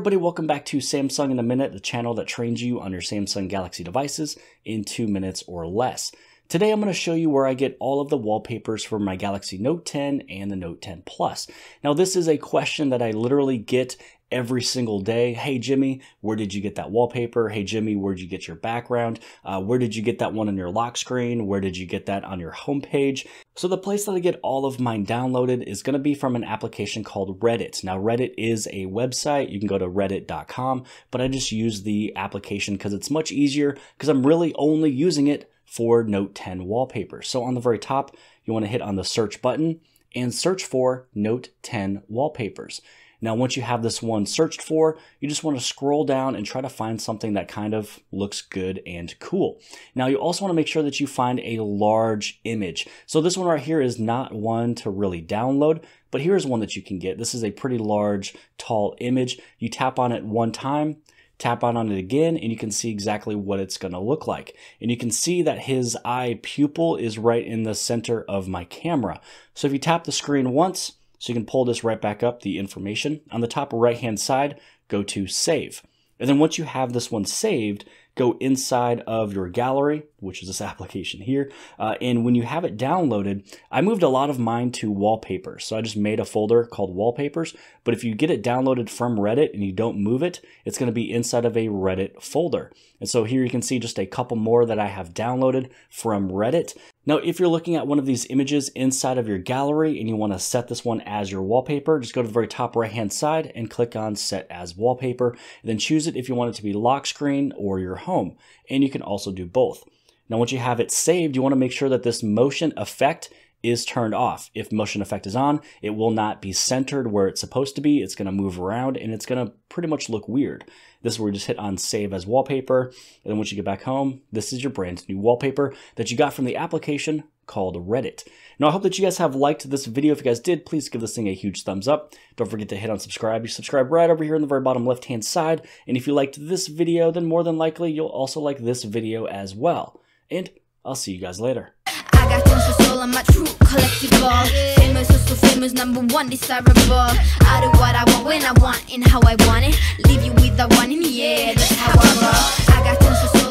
everybody, welcome back to Samsung in a Minute, the channel that trains you on your Samsung Galaxy devices in 2 minutes or less. Today I'm going to show you where I get all of the wallpapers for my Galaxy Note 10 and the Note 10 Plus. Now this is a question that I literally get every single day. Hey Jimmy, where did you get that wallpaper? Hey Jimmy, where did you get your background? Where did you get that one on your lock screen? Where did you get that on your home page? So the place that I get all of mine downloaded is going to be from an application called Reddit. Now Reddit is a website. You can go to reddit.com, but I just use the application because it's much easier because I'm really only using it for Note 10 wallpapers. So on the very top, you want to hit on the search button and search for Note 10 wallpapers. Now, once you have this one searched for, you just want to scroll down and try to find something that kind of looks good and cool. Now, you also want to make sure that you find a large image. So this one right here is not one to really download, but here's one that you can get. This is a pretty large, tall image. You tap on it one time, tap on it again, and you can see exactly what it's going to look like. And you can see that his eye pupil is right in the center of my camera. So if you tap the screen once, so you can pull this right back up, the information. On the top right hand side, go to Save. And then once you have this one saved, go inside of your gallery, which is this application here. And when you have it downloaded, I moved a lot of mine to wallpapers. So I just made a folder called wallpapers. But if you get it downloaded from Reddit and you don't move it, it's going to be inside of a Reddit folder. And so here you can see just a couple more that I have downloaded from Reddit. Now, if you're looking at one of these images inside of your gallery and you want to set this one as your wallpaper, just go to the very top right-hand side and click on Set as Wallpaper. And then choose it if you want it to be lock screen or your home. And you can also do both. Now, once you have it saved, you want to make sure that this motion effect is turned off. If motion effect is on, it will not be centered where it's supposed to be. It's going to move around and it's going to pretty much look weird. This is where you just hit on Save as Wallpaper. And then once you get back home, this is your brand new wallpaper that you got from the application called Reddit. Now, I hope that you guys have liked this video. If you guys did, please give this thing a huge thumbs up. Don't forget to hit on subscribe. You subscribe right over here in the very bottom left-hand side. And if you liked this video, then more than likely, you'll also like this video as well. And I'll see you guys later. I got tons of soul, I'm a true collectible. Famous, so famous, #1 desirable. I do what I want, when I want, and how I want it. Leave you with the one in the air, that's how I roll. I got tons of soul.